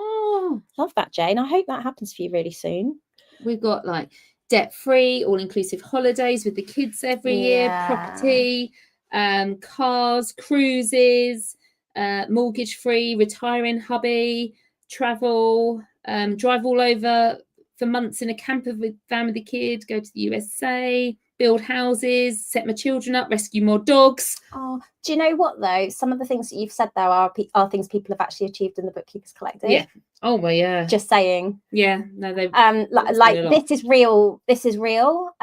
Love that, Jane. I hope that happens for you really soon. We've got like debt-free, all-inclusive holidays with the kids every year, property, cars, cruises, mortgage-free, retiring hubby, travel, drive all over for months in a camper with van with the kid, go to the USA, build houses, set my children up, rescue more dogs. Do you know what though? Some of the things that you've said there are things people have actually achieved in the Bookkeepers Collective. Just saying. No, they like this is real. This is real.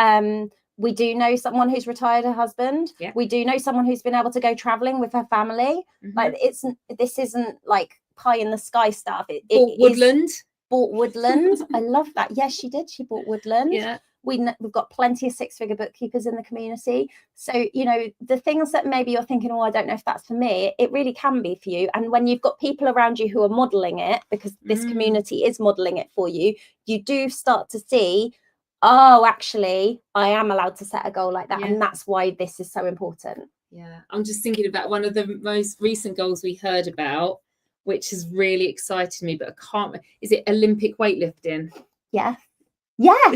We do know someone who's retired her husband. We do know someone who's been able to go traveling with her family. Like this isn't like pie in the sky stuff. Bought woodland. I love that. Yes, she did. She bought woodland. We've got plenty of 6-figure bookkeepers in the community. So, you know, the things that maybe you're thinking, I don't know if that's for me, it really can be for you. And when you've got people around you who are modeling it, because this community is modeling it for you, you do start to see, actually, I am allowed to set a goal like that. And that's why this is so important. I'm just thinking about one of the most recent goals we heard about, which has really excited me, but I can't. Is it Olympic weightlifting? Yes,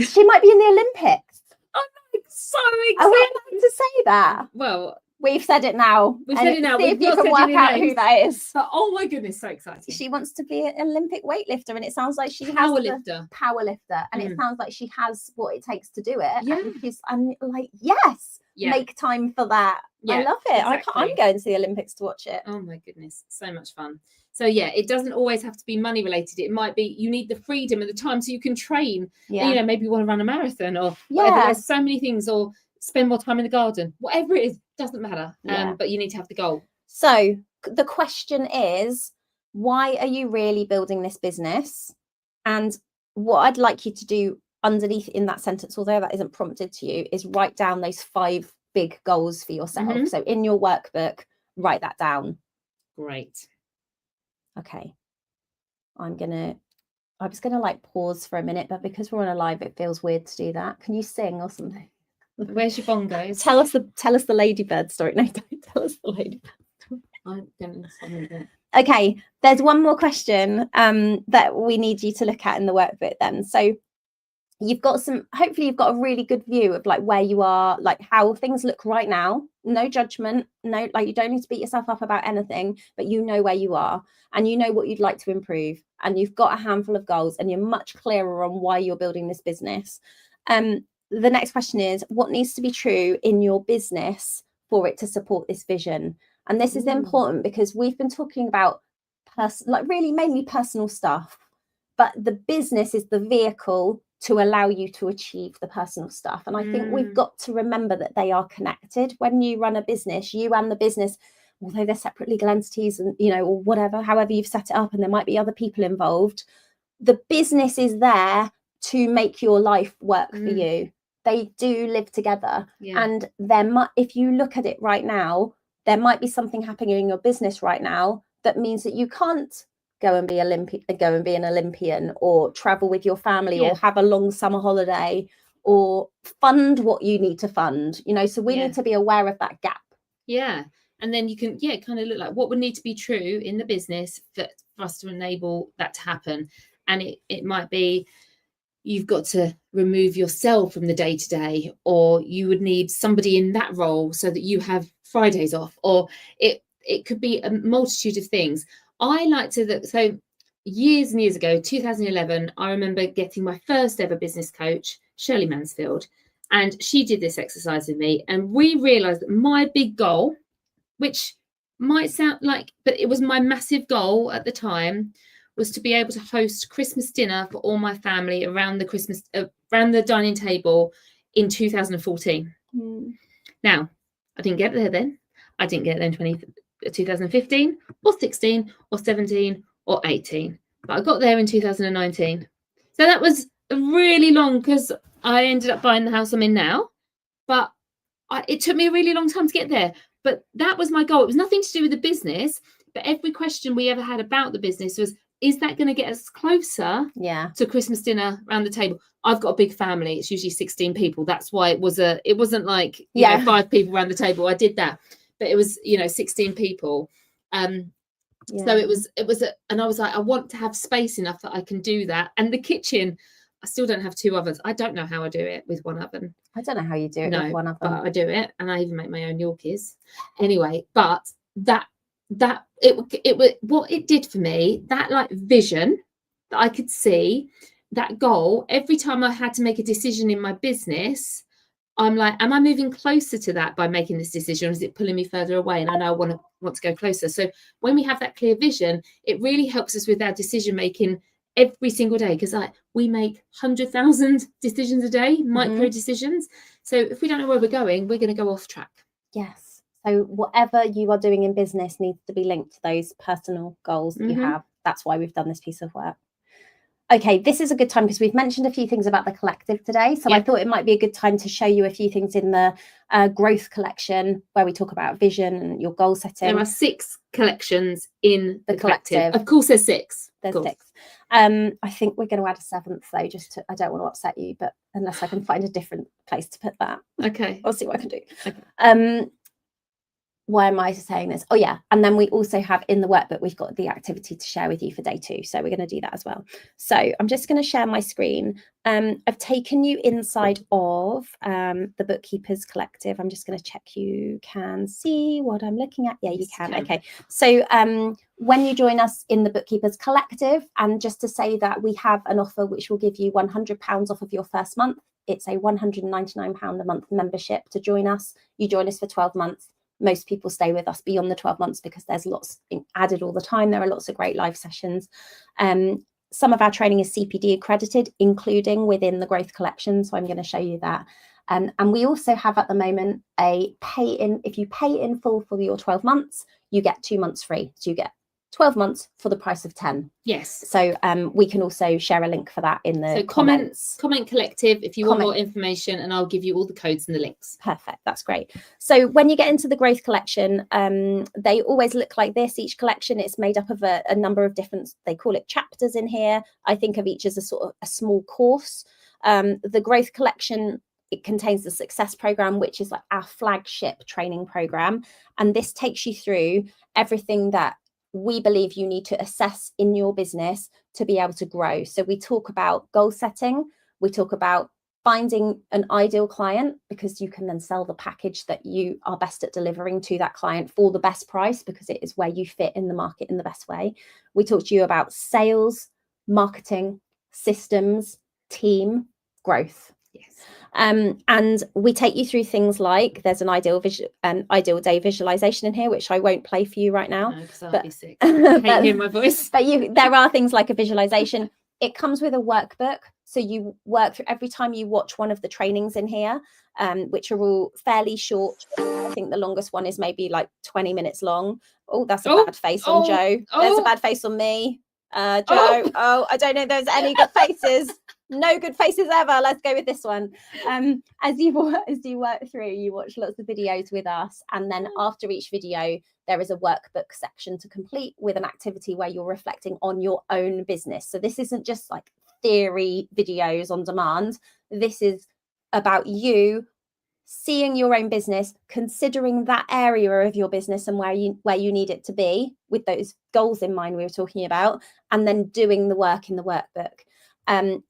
she might be in the Olympics. I'm so excited. Are we allowed to say that? Well, We've said it now. We've said it now. See if you can work out who that is. But, oh my goodness, so exciting. She wants to be an Olympic weightlifter, and it sounds like she has powerlifter, and it sounds like she has what it takes to do it. Yeah. And I'm like, yes, make time for that. I love it. Exactly. I'm going to the Olympics to watch it. Oh my goodness, so much fun. So yeah, it doesn't always have to be money related. It might be you need the freedom and the time so you can train. You know, maybe you want to run a marathon or whatever. There's so many things, or spend more time in the garden. Whatever it is, doesn't matter. But you need to have the goal. So the question is, why are you really building this business? And what I'd like you to do underneath in that sentence, although that isn't prompted to you, is write down those 5 big goals for yourself. So in your workbook, write that down. Great. Okay. I was gonna like pause for a minute, but because we're on a live, it feels weird to do that. Can you sing or something? Where's your bongos? Tell us the ladybird story. No, don't tell us the ladybird story. I don't understand that. Okay, there's one more question that we need you to look at in the workbook then. So hopefully you've got a really good view of like where you are, like how things look right now. No judgment, no, like you don't need to beat yourself up about anything, but you know where you are and you know what you'd like to improve, and you've got a handful of goals and you're much clearer on why you're building this business. The next question is, what needs to be true in your business for it to support this vision? And this is important because we've been talking about really mainly personal stuff, but the business is the vehicle to allow you to achieve the personal stuff. And I think we've got to remember that they are connected. When you run a business, you and the business, although they're separate legal entities and, you know, or whatever, however you've set it up, and there might be other people involved, the business is there to make your life work for you. They do live together. And if you look at it right now, there might be something happening in your business right now that means that you can't go and be an Olympian, or travel with your family, or have a long summer holiday, or fund what you need to fund, you know. So we need to be aware of that gap. And then you can kind of look like what would need to be true in the business for us to enable that to happen. And it might be you've got to remove yourself from the day-to-day, or you would need somebody in that role so that you have Fridays off, or it could be a multitude of things. I like to look, so years and years ago, 2011, I remember getting my first ever business coach, Shirley Mansfield, and she did this exercise with me, and we realized that my big goal, which might sound like, but it was my massive goal at the time, was to be able to host Christmas dinner for all my family around the dining table in 2014. Now, I didn't get there then. I didn't get there in 2015 or 16 or 17 or 18, but I got there in 2019. So that was really long, because I ended up buying the house I'm in now, but it took me a really long time to get there. But that was my goal. It was nothing to do with the business, but every question we ever had about the business was, is that going to get us closer to Christmas dinner around the table? I've got a big family. It's usually 16 people. That's why it wasn't like, you know, 5 people around the table. I did that, but it was, 16 people. So it was, and I was like, I want to have space enough that I can do that. And the kitchen, I still don't have 2 ovens. I don't know how I do it with 1 oven. I don't know how you do it with 1 oven. But I do it, and I even make my own Yorkies. Anyway, but what it did for me, that like vision that I could see, that goal, every time I had to make a decision in my business, I'm like, am I moving closer to that by making this decision, or is it pulling me further away? And I know I want to go closer. So when we have that clear vision, it really helps us with our decision making every single day, because we make 100,000 decisions a day, micro decisions. So if we don't know where we're going, we're going to go off track. Yes. So whatever you are doing in business needs to be linked to those personal goals that you have. That's why we've done this piece of work. Okay, this is a good time because we've mentioned a few things about the collective today. So I thought it might be a good time to show you a few things in the growth collection, where we talk about vision and your goal setting. There are 6 collections in the collective. Of course, there's 6. There's 6. I think we're going to add a 7th though, I don't want to upset you, but unless I can find a different place to put that. Okay. I'll see what I can do. Okay. why am I saying this? Oh yeah, and then we also have in the workbook, we've got the activity to share with you for day 2. So we're going to do that as well. So I'm just going to share my screen. I've taken you inside of the Bookkeepers Collective. I'm just going to check you can see what I'm looking at. Yeah, you can. Okay. So when you join us in the Bookkeepers Collective, and just to say that we have an offer which will give you £100 off of your first month. It's a £199 a month membership to join us. You join us for 12 months. Most people stay with us beyond the 12 months because there's lots added all the time. There are lots of great live sessions. Some of our training is CPD accredited, including within the Growth Collection. So I'm going to show you that. And we also have at the moment a pay in. If you pay in full for your 12 months, you get 2 months free. So you get 12 months for the price of 10. Yes. So we can also share a link for that in the comments. Comment Collective if you want more information, and I'll give you all the codes and the links. Perfect. That's great. So when you get into the Growth Collection, they always look like this. Each collection is made up of a number of different, they call it chapters in here. I think of each as a sort of a small course. The Growth Collection, it contains the Success Program, which is like our flagship training program. And this takes you through everything that we believe you need to assess in your business to be able to grow. So we talk about goal setting. We talk about finding an ideal client, because you can then sell the package that you are best at delivering to that client for the best price, because it is where you fit in the market in the best way. We talk to you about sales, marketing, systems, team, growth. Yes. And we take you through things like there's an ideal day visualization in here, which I won't play for you right now. No, because I'll be sick. I hate hearing my voice. But there are things like a visualization. It comes with a workbook. So you work through every time you watch one of the trainings in here, which are all fairly short. I think the longest one is maybe like 20 minutes long. Oh, that's a bad face on Joe. There's a bad face on me. Joe. I don't know if there's any good faces. No good faces ever. Let's go with this one. As you work through, you watch lots of videos with us, and then after each video there is a workbook section to complete with an activity where you're reflecting on your own business. So this isn't just like theory videos on demand. This is about you seeing your own business, considering that area of your business and where you need it to be with those goals in mind we were talking about, and then doing the work in the workbook.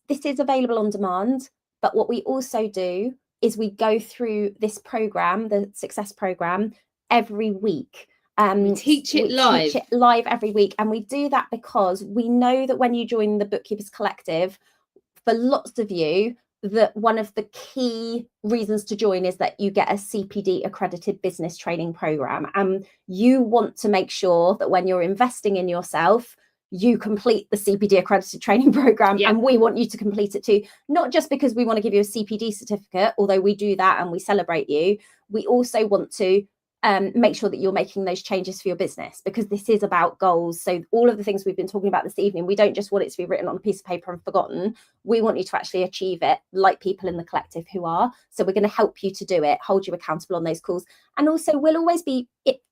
This is available on demand, but what we also do is we go through this program, the Success Program, every week. We teach it live every week, and we do that because we know that when you join the Bookkeepers Collective, for lots of you, that one of the key reasons to join is that you get a CPD accredited business training program, and you want to make sure that when you're investing in yourself, you complete the CPD accredited training program. And we want you to complete it too, not just because we want to give you a CPD certificate, although we do that and we celebrate you. We also want to make sure that you're making those changes for your business, because this is about goals. So all of the things we've been talking about this evening, we don't just want it to be written on a piece of paper and forgotten. We want you to actually achieve it, like people in the collective who are. So we're going to help you to do it, hold you accountable on those calls. And also we'll always be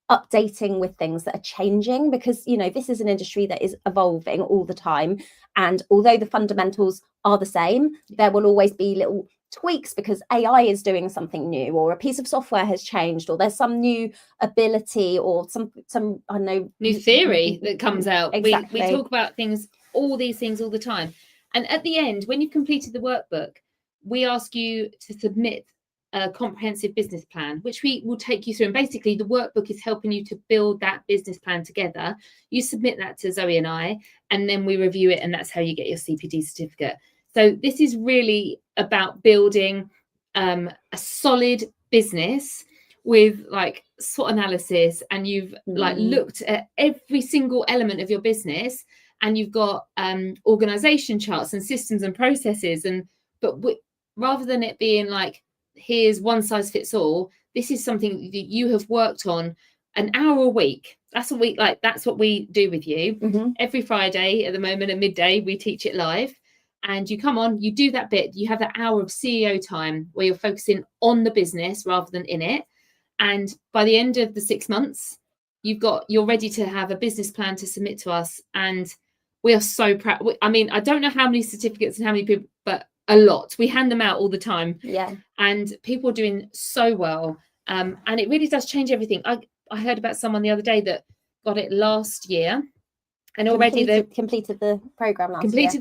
updating with things that are changing, because, you know, this is an industry that is evolving all the time. And although the fundamentals are the same, there will always be little tweaks because AI is doing something new, or a piece of software has changed, or there's some new ability, or some I don't know, new theory that comes out. Exactly. We talk about all these things all the time. And at the end, when you've completed the workbook, we ask you to submit a comprehensive business plan, which we will take you through. And basically the workbook is helping you to build that business plan together. You submit that to Zoe and I, and then we review it, and that's how you get your CPD certificate. So this is really about building a solid business with like SWOT analysis, and you've like looked at every single element of your business, and you've got organization charts and systems and processes. But rather than it being like, here's one size fits all, this is something that you have worked on an hour a week. That's what we do with you. Every Friday at the moment at midday, we teach it live. And you come on, you do that bit, you have that hour of CEO time where you're focusing on the business rather than in it. And by the end of the 6 months, you're ready to have a business plan to submit to us. And we are so proud. I mean, I don't know how many certificates and how many people, but a lot. We hand them out all the time. Yeah. And people are doing so well. And it really does change everything. I heard about someone the other day that got it last year, and already they've completed the program last year. They completed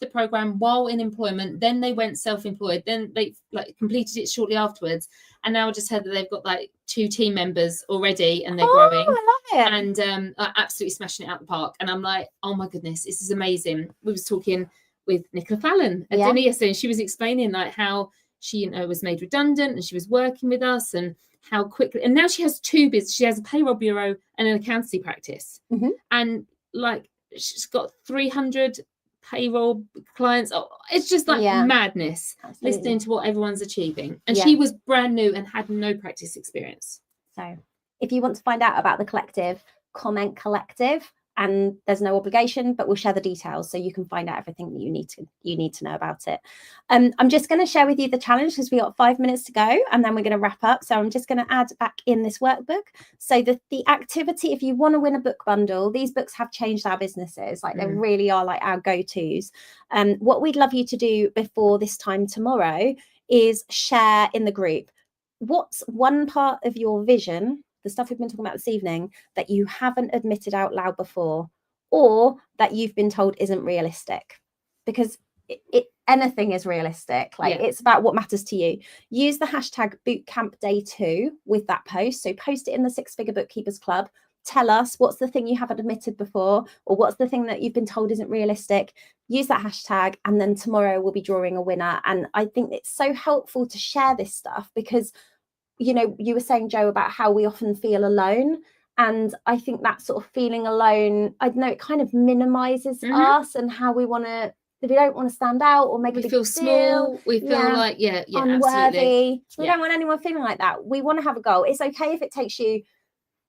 the program while in employment, then they went self-employed, then they completed it shortly afterwards, and now I just heard that they've got 2 team members already, and they're growing. I love it. And are absolutely smashing it out the park. And I'm like, oh my goodness, this is amazing. We was talking with Nicola Fallon at dinner yesterday, and she was explaining how she was made redundant, and she was working with us, and how quickly, and now she has 2 businesses. She has a payroll bureau and an accountancy practice, and she's got 300 payroll clients. Oh, it's just madness. Absolutely. Listening to what everyone's achieving, and she was brand new and had no practice experience. So if you want to find out about the collective, comment collective, and there's no obligation, but we'll share the details so you can find out everything that you need to know about it. I'm just going to share with you the challenge because we got 5 minutes to go, and then we're going to wrap up. So I'm just going to add back in this workbook. So the activity, if you want to win a book bundle, these books have changed our businesses. They really are our go-tos. What we'd love you to do before this time tomorrow is share in the group. What's one part of your vision, the stuff we've been talking about this evening, that you haven't admitted out loud before, or that you've been told isn't realistic? Because anything is realistic. It's about what matters to you. Use the hashtag Bootcamp Day 2 with that post. So post it in the 6-Figure Bookkeepers Club. Tell us what's the thing you haven't admitted before, or what's the thing that you've been told isn't realistic. Use that hashtag, and then tomorrow we'll be drawing a winner. And I think it's so helpful to share this stuff because, you were saying, Jo, about how we often feel alone. And I think that sort of feeling alone, I don't know, it kind of minimizes us and how we don't want to stand out or make a big deal. Small. We feel unworthy. Absolutely. We don't want anyone feeling like that. We want to have a goal. It's okay if it takes you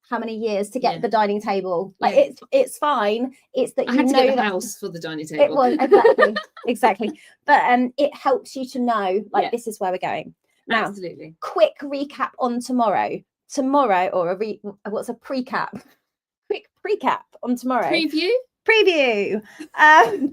how many years to get the dining table. It's fine. It's that I had to get the house for the dining table. It was exactly. But it helps you to know this is where we're going. Now, absolutely. Quick recap on tomorrow. Or what's a precap? Quick precap on tomorrow. Preview.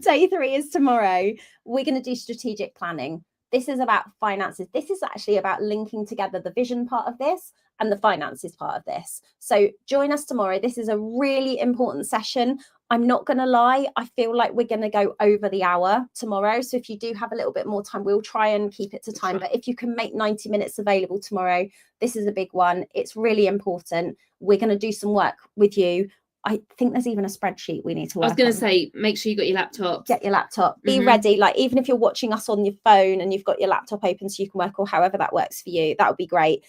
Day 3 is tomorrow. We're going to do strategic planning. This is about finances. This is actually about linking together the vision part of this and the finances part of this. So join us tomorrow. This is a really important session. I'm not going to lie. I feel like we're going to go over the hour tomorrow. So if you do have a little bit more time, we'll try and keep it to time. But if you can make 90 minutes available tomorrow, this is a big one. It's really important. We're going to do some work with you. I think there's even a spreadsheet we need to work on. I was going to say, make sure you got your laptop. Get your laptop. Be ready. Even if you're watching us on your phone and you've got your laptop open so you can work, or however that works for you, that would be great.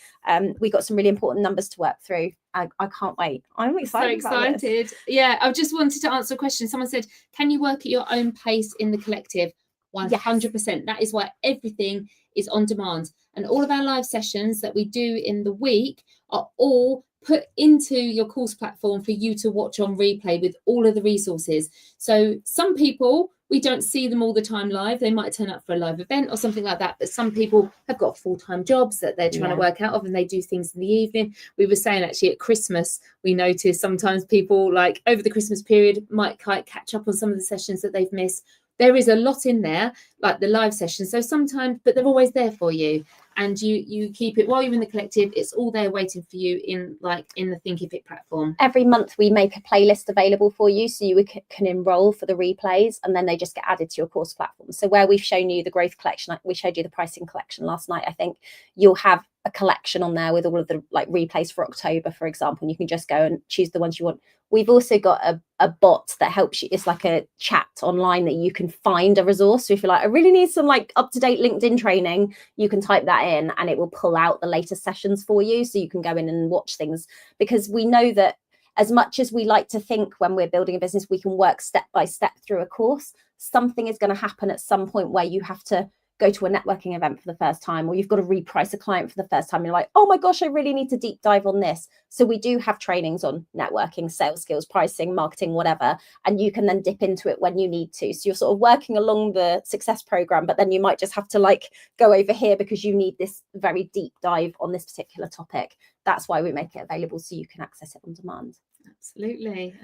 We got some really important numbers to work through. I can't wait. I'm excited. So excited. Yeah, I just wanted to answer a question. Someone said, can you work at your own pace in the collective? 100%. Yes. That is why everything is on demand. And all of our live sessions that we do in the week are all put into your course platform for you to watch on replay with all of the resources. So some people, we don't see them all the time live. They might turn up for a live event or something like that. But some people have got full-time jobs that they're trying to work out of, and they do things in the evening. We were saying actually at Christmas, we noticed sometimes people over the Christmas period might catch up on some of the sessions that they've missed. There is a lot in there, like the live sessions. So sometimes, but they're always there for you. And you keep it while you're in the collective. It's all there waiting for you in the Thinkific platform. Every month we make a playlist available for you, so you can enroll for the replays, and then they just get added to your course platform. So where we've shown you the growth collection, we showed you the pricing collection last night, I think you'll have a collection on there with all of the replays for October, for example, and you can just go and choose the ones you want. We've also got a bot that helps you. It's like a chat online that you can find a resource. So if you're I really need some up-to-date LinkedIn training, you can type that in and it will pull out the latest sessions for you, so you can go in and watch things. Because we know that as much as we like to think when we're building a business, we can work step by step through a course, something is going to happen at some point where you have to go to a networking event for the first time, or you've got to reprice a client for the first time. You're like, oh my gosh, I really need to deep dive on this. So we do have trainings on networking, sales skills, pricing, marketing, whatever. And you can then dip into it when you need to. So you're sort of working along the success program, but then you might just have to go over here because you need this very deep dive on this particular topic. That's why we make it available, so you can access it on demand. Absolutely.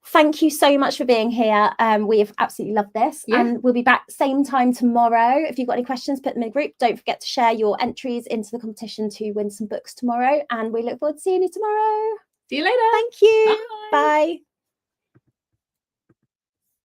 Thank you so much for being here. We have absolutely loved this. And we'll be back same time tomorrow. If you've got any questions, put them in the group. Don't forget to share your entries into the competition to win some books tomorrow. And we look forward to seeing you tomorrow. See you later. Thank you. Bye.